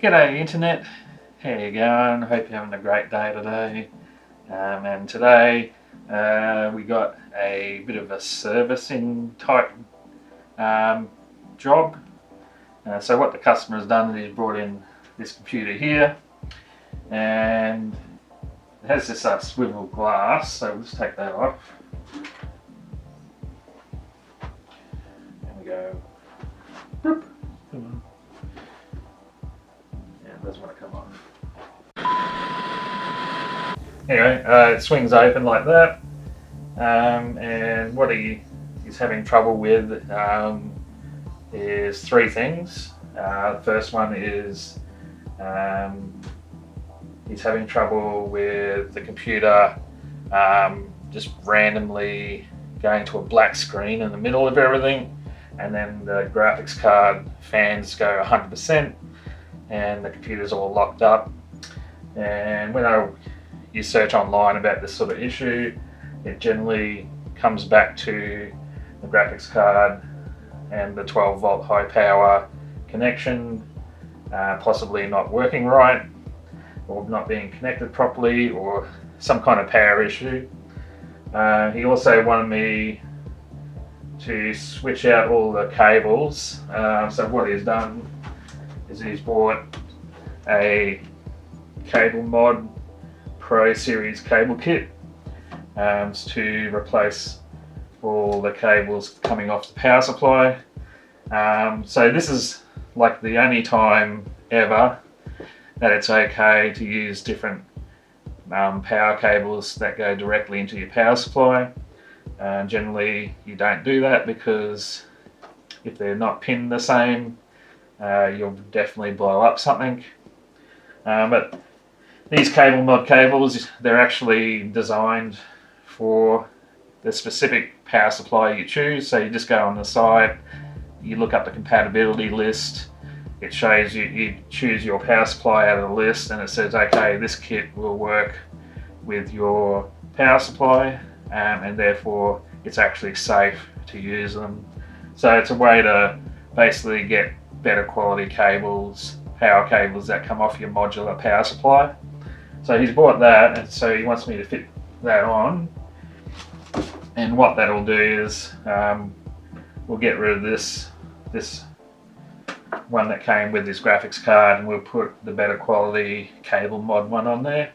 G'day internet, how you going? Hope you're having a great day today. And today we got a bit of a servicing type job. So what the customer has done is he's brought in this computer here, and it has this swivel glass, so let's take that off. And we go, boop, come on. Yeah, it doesn't want to come off. Anyway, it swings open like that, and what he's having trouble with is three things. The first one is he's having trouble with the computer just randomly going to a black screen in the middle of everything, and then the graphics card fans go 100% and the computer's all locked up. And when you search online about this sort of issue, it generally comes back to the graphics card and the 12 volt high power connection possibly not working right, or not being connected properly, or some kind of power issue. He also wanted me to switch out all the cables. So what he's done is he's bought a Cable Mod Pro Series cable kit to replace all the cables coming off the power supply. So this is like the only time ever that it's okay to use different power cables that go directly into your power supply. Generally you don't do that, because if they're not pinned the same, you'll definitely blow up something. But these Cable Mod cables, they're actually designed for the specific power supply you choose. So you just go on the site, you look up the compatibility list, it shows you choose your power supply out of the list, and it says, okay, this kit will work with your power supply, and therefore it's actually safe to use them. So it's a way to basically get better quality cables, power cables that come off your modular power supply. So he's bought that, and so he wants me to fit that on. And what that'll do is we'll get rid of this one that came with this graphics card, and we'll put the better quality Cable Mod one on there,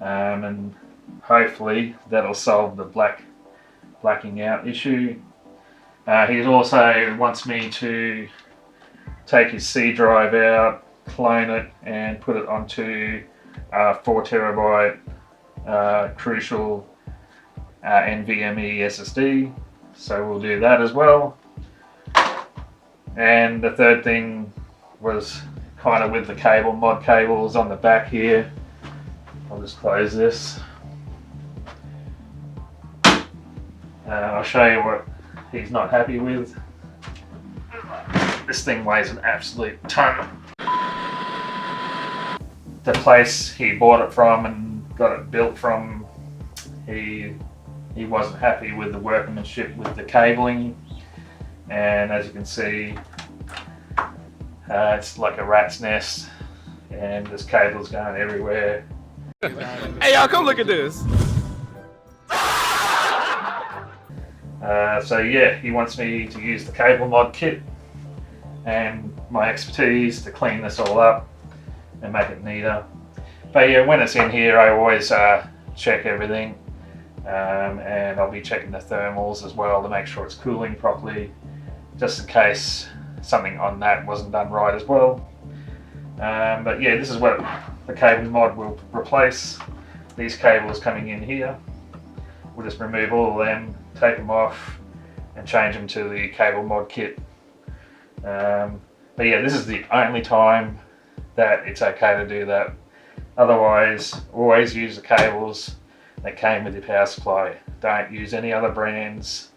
and hopefully that'll solve the blacking out issue. He also wants me to take his C drive out, clone it, and put it onto 4 terabyte crucial NVMe SSD. So we'll do that as well. And the third thing was kind of with the Cable Mod cables on the back here. I'll just close this. I'll show you what he's not happy with. This thing weighs an absolute ton. The place he bought it from and got it built from, he wasn't happy with the workmanship with the cabling, and as you can see, it's like a rat's nest, and there's cables going everywhere. Hey y'all, come look at this. So yeah, he wants me to use the Cable Mod kit and my expertise to clean this all up and make it neater. But yeah, when it's in here, I always check everything, and I'll be checking the thermals as well to make sure it's cooling properly, just in case something on that wasn't done right as well. But yeah, this is what the Cable Mod will replace. These cables coming in here, we'll just remove all of them, take them off, and change them to the Cable Mod kit. But yeah, this is the only time that it's okay to do that. Otherwise, always use the cables that came with your power supply. Don't use any other brands,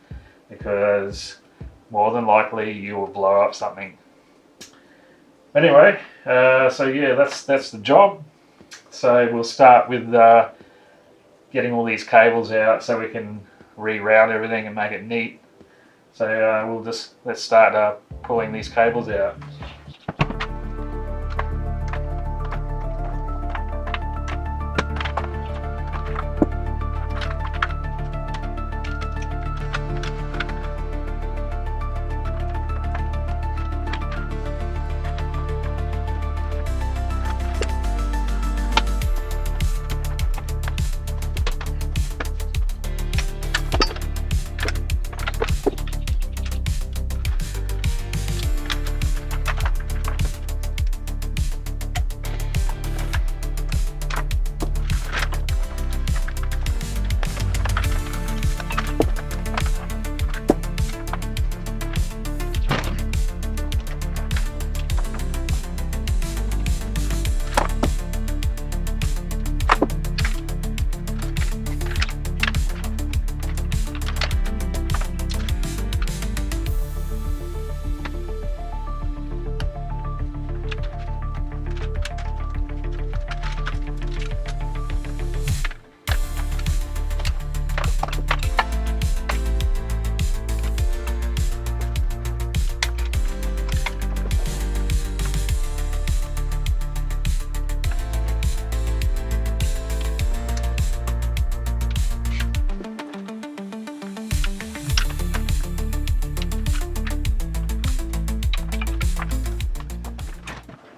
because more than likely you will blow up something. Anyway, so yeah, that's the job. So we'll start with getting all these cables out so we can reroute everything and make it neat. So let's start pulling these cables out.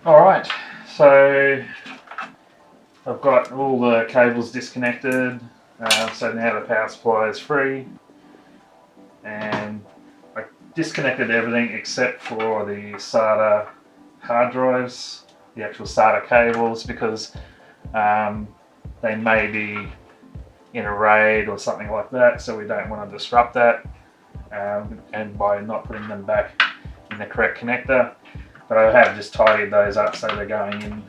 Alright, so I've got all the cables disconnected, so now the power supply is free, and I disconnected everything except for the SATA hard drives, the actual SATA cables, because they may be in a RAID or something like that, so we don't want to disrupt that, and by not putting them back in the correct connector. But I have just tidied those up so they're going in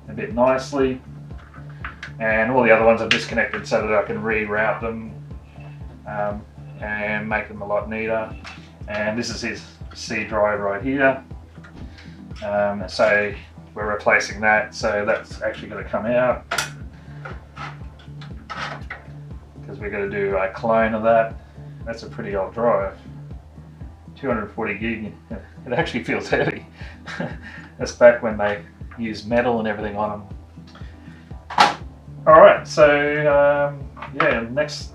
a bit nicely, and all the other ones I've disconnected so that I can reroute them and make them a lot neater. And this is his C drive right here, so we're replacing that, so that's actually going to come out because we're going to do a clone of that. That's a pretty old drive, 240 gig. It actually feels heavy. That's back when they used metal and everything on them. Alright, so yeah, next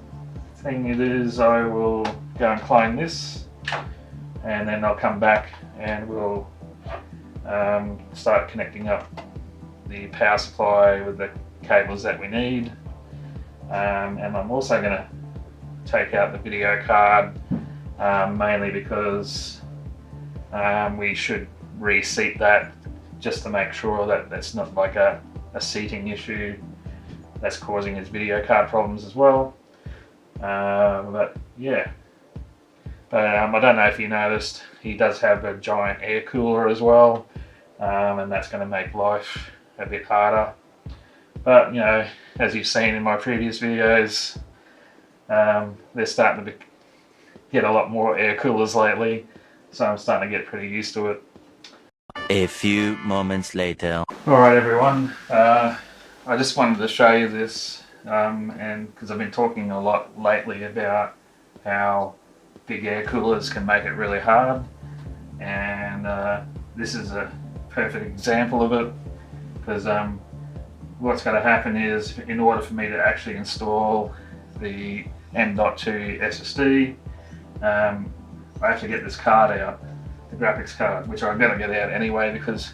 thing it is, I will go and clone this, and then I'll come back and we'll start connecting up the power supply with the cables that we need. And I'm also going to take out the video card, mainly because we should reseat that just to make sure that that's not like a seating issue that's causing his video card problems as well. But yeah, I don't know if you noticed, he does have a giant air cooler as well, and that's going to make life a bit harder. But you know, as you've seen in my previous videos, they're starting to get a lot more air coolers lately, so I'm starting to get pretty used to it. A few moments later. Alright everyone, I just wanted to show you this, and because I've been talking a lot lately about how big air coolers can make it really hard, and this is a perfect example of it, because what's going to happen is, in order for me to actually install the M.2 SSD, I have to get this card out, the graphics card, which I'm going to get out anyway because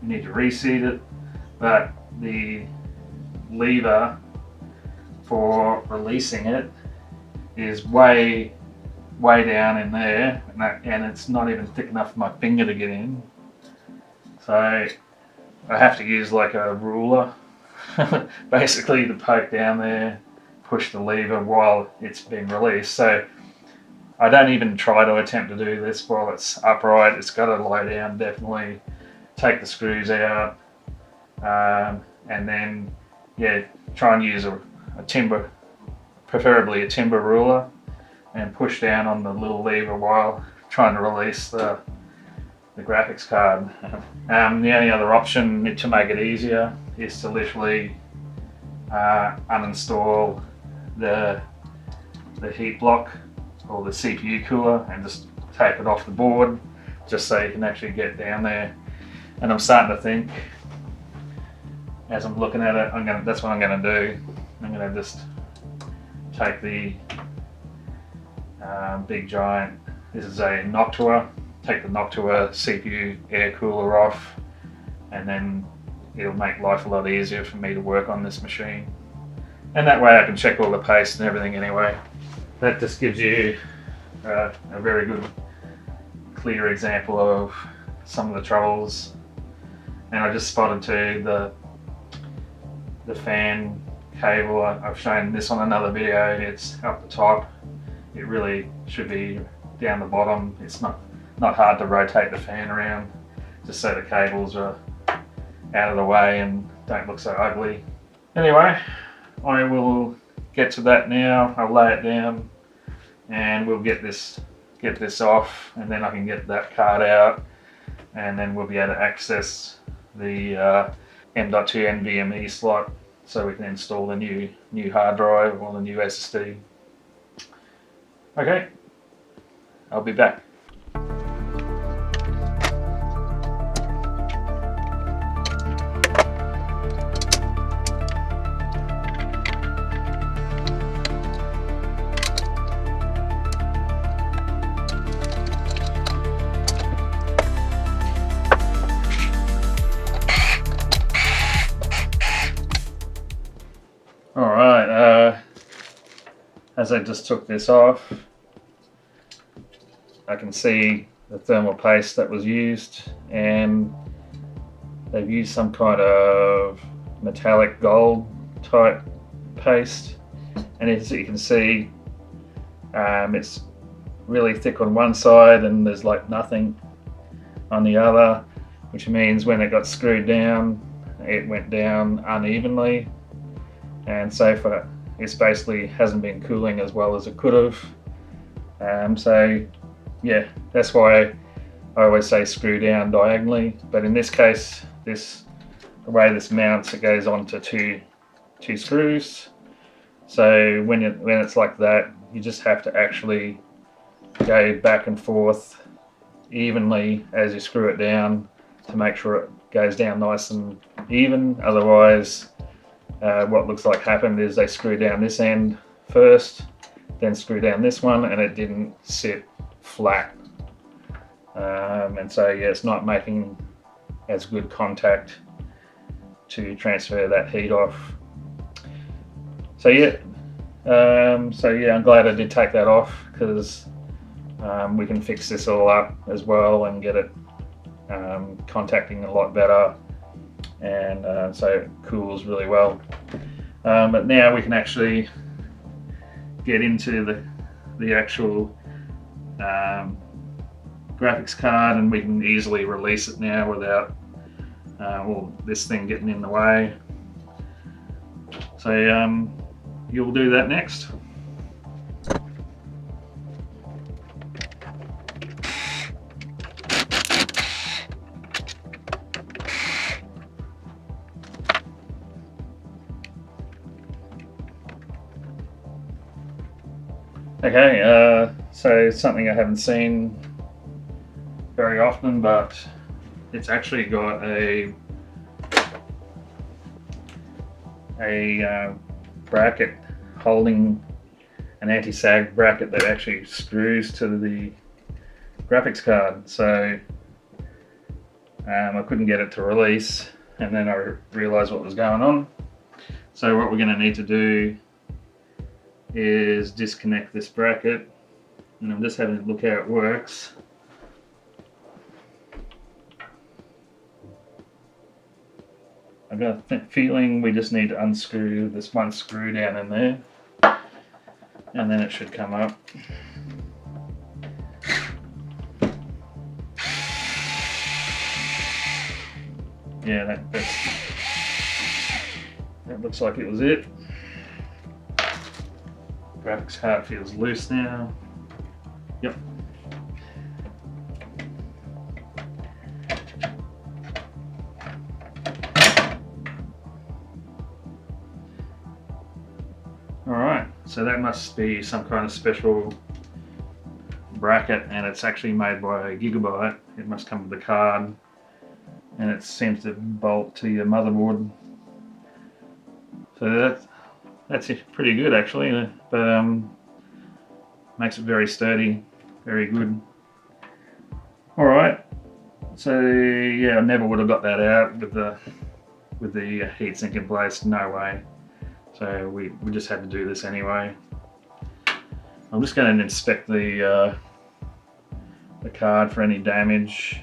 we need to reseat it. But the lever for releasing it is way down in there, and it's not even thick enough for my finger to get in. So I have to use like a ruler basically to poke down there, push the lever while it's being released. So I don't even try to attempt to do this while it's upright. It's got to lie down, definitely. Take the screws out, and then yeah, try and use a timber, preferably a timber ruler, and push down on the little lever while trying to release the graphics card. The only other option to make it easier is to literally uninstall the heat block or the CPU cooler and just take it off the board, just so you can actually get down there. And I'm starting to think, as I'm looking at it, that's what I'm going to do. I'm going to just take the big giant, this is a Noctua, take the Noctua CPU air cooler off, and then it'll make life a lot easier for me to work on this machine. And that way I can check all the paste and everything anyway. That just gives you a very good, clear example of some of the troubles. And I just spotted too the fan cable. I've shown this on another video. It's up the top. It really should be down the bottom. It's not hard to rotate the fan around, just so the cables are out of the way and don't look so ugly. Anyway, I will get to that now. I'll lay it down and we'll get this off, and then I can get that card out, and then we'll be able to access the M.2 NVMe slot so we can install the new hard drive or the new SSD. Okay, I'll be back. as I just took this off, I can see the thermal paste that was used, and they've used some kind of metallic gold type paste, and as you can see, it's really thick on one side and there's like nothing on the other, which means when it got screwed down, it went down unevenly, and so far it's basically hasn't been cooling as well as it could have. So yeah, that's why I always say screw down diagonally, but in this case, the way this mounts, it goes onto two screws. So when it's like that, you just have to actually go back and forth evenly as you screw it down to make sure it goes down nice and even. Otherwise, what looks like happened is they screw down this end first, then screw down this one, and it didn't sit flat. And so yeah, it's not making as good contact to transfer that heat off. So yeah, I'm glad I did take that off, because we can fix this all up as well and get it contacting a lot better, and so it cools really well. But now we can actually get into the actual graphics card, and we can easily release it now without this thing getting in the way. So you'll do that next. Okay, so something I haven't seen very often, but it's actually got a bracket holding an anti-sag bracket that actually screws to the graphics card. So I couldn't get it to release, and then I realized what was going on. So what we're going to need to do is disconnect this bracket, and I'm just having a look how it works. I've got a feeling we just need to unscrew this one screw down in there, and then it should come up. Yeah, that looks like it was it. Graphics card feels loose now. Yep. Alright, so that must be some kind of special bracket, and it's actually made by Gigabyte. It must come with the card, and it seems to bolt to your motherboard. So that's pretty good actually, but makes it very sturdy, very good. Alright, so yeah, I never would have got that out with the heatsink in place, no way. So we just had to do this anyway. I'm just going to inspect the card for any damage,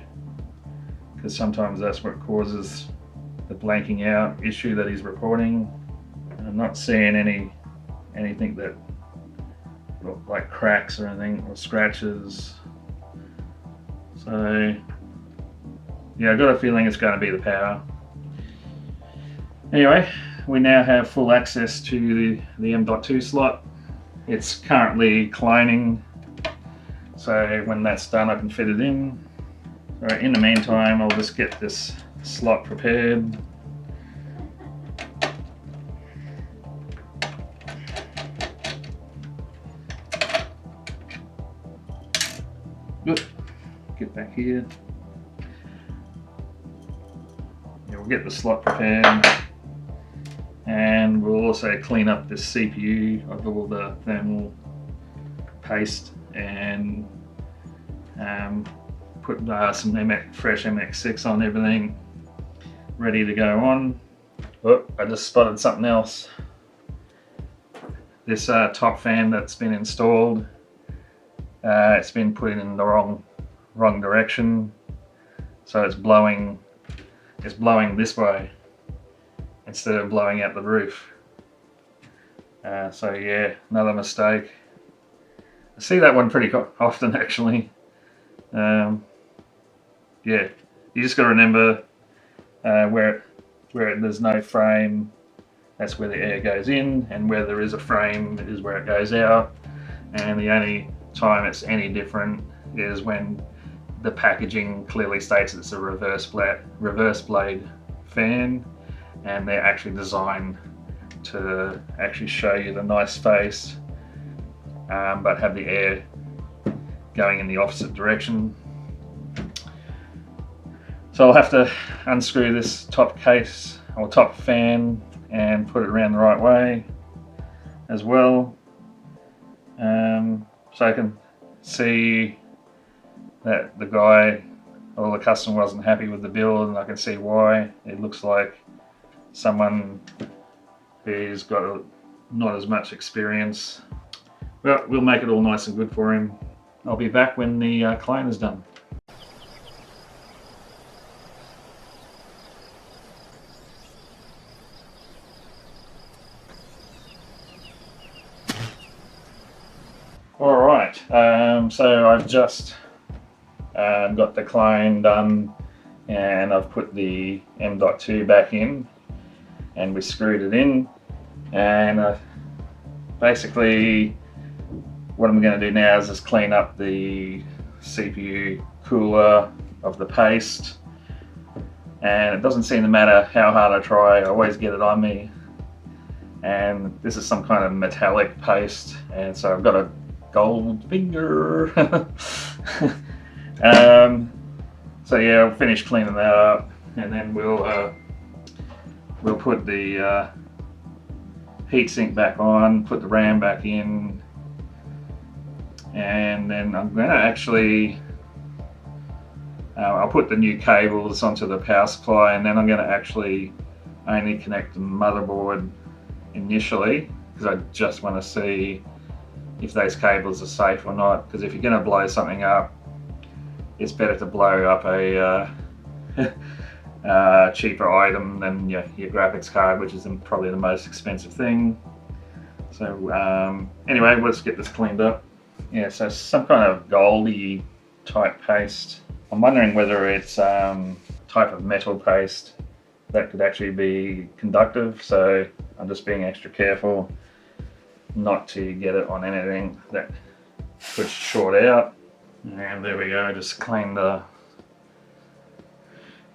because sometimes that's what causes the blanking out issue that he's reporting. I'm not seeing anything that like cracks or anything, or scratches. So yeah, I got a feeling it's going to be the power. Anyway, we now have full access to the M.2 slot. It's currently cloning, so when that's done I can fit it in. So in the meantime, I'll just get this slot prepared. Get back here. Yeah, we'll get the slot prepared, and we'll also clean up this CPU of all the thermal paste, and put some fresh MX6 on everything, ready to go on. Oh, I just spotted something else. this top fan that's been installed, it's been put in the wrong direction, so it's blowing this way instead of blowing out the roof. So yeah, another mistake. I see that one pretty often actually. Yeah, you just got to remember where there's no frame, that's where the air goes in, and where there is a frame is where it goes out. And the only time it's any different is when the packaging clearly states it's a reverse blade fan, and they're actually designed to actually show you the nice face, but have the air going in the opposite direction. So I'll have to unscrew this top case or top fan and put it around the right way as well, so I can see that the guy or the customer wasn't happy with the build, and I can see why. It looks like someone who's got not as much experience. Well, we'll make it all nice and good for him. I'll be back when the clone is done. Alright, so I've just got the clone done, and I've put the M.2 back in, and we screwed it in, and basically what I'm going to do now is just clean up the CPU cooler of the paste, and it doesn't seem to matter how hard I try, I always get it on me. And this is some kind of metallic paste, and so I've got a gold finger. So yeah, I'll finish cleaning that up, and then we'll put the heatsink back on, put the RAM back in, and then I'm going to actually I'll put the new cables onto the power supply, and then I'm going to actually only connect the motherboard initially, because I just want to see if those cables are safe or not. Because if you're going to blow something up, it's better to blow up a cheaper item than your graphics card, which is probably the most expensive thing. So anyway, let's get this cleaned up. Yeah, so some kind of goldy type paste. I'm wondering whether it's type of metal paste that could actually be conductive, so I'm just being extra careful not to get it on anything that could short out. And there we go, I just cleaned the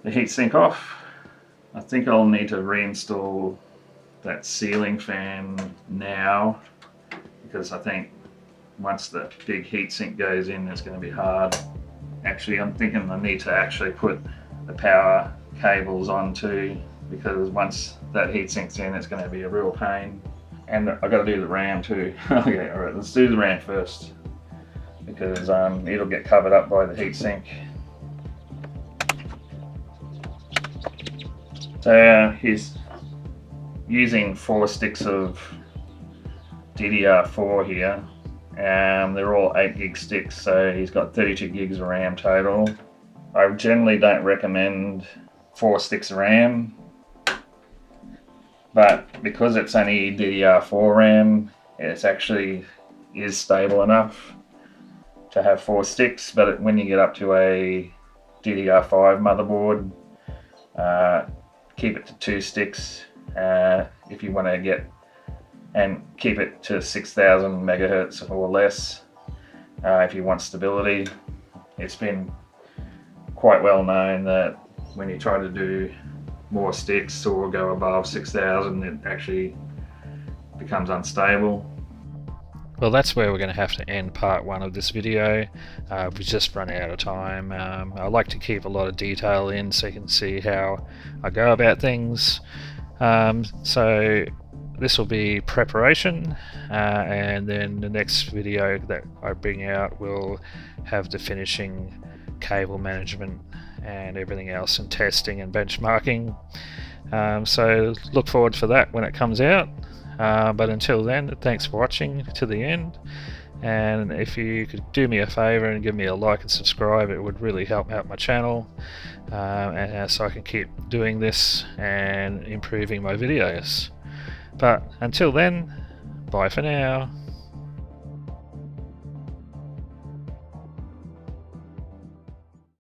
heatsink off. I think I'll need to reinstall that ceiling fan now, because I think once the big heatsink goes in, it's going to be hard. Actually, I'm thinking I need to actually put the power cables on too, because once that heatsink's in, it's going to be a real pain. And I've got to do the RAM too. Okay, alright, let's do the RAM first, because it'll get covered up by the heatsink. So he's using 4 sticks of DDR4 here. They're all 8 gig sticks, so he's got 32 gigs of RAM total. I generally don't recommend 4 sticks of RAM, but because it's only DDR4 RAM, it's actually is stable enough to have 4 sticks. But when you get up to a DDR5 motherboard, keep it to 2 sticks if you want to get, and keep it to 6,000 megahertz or less if you want stability. It's been quite well known that when you try to do more sticks or go above 6,000, it actually becomes unstable. Well, that's where we're going to have to end part 1 of this video. We've just run out of time. I like to keep a lot of detail in so you can see how I go about things. So this will be preparation, and then the next video that I bring out will have the finishing, cable management and everything else, and testing and benchmarking. So look forward for that when it comes out. But until then, thanks for watching to the end, and if you could do me a favor and give me a like and subscribe, it would really help out my channel, and so I can keep doing this and improving my videos. But until then, bye for now.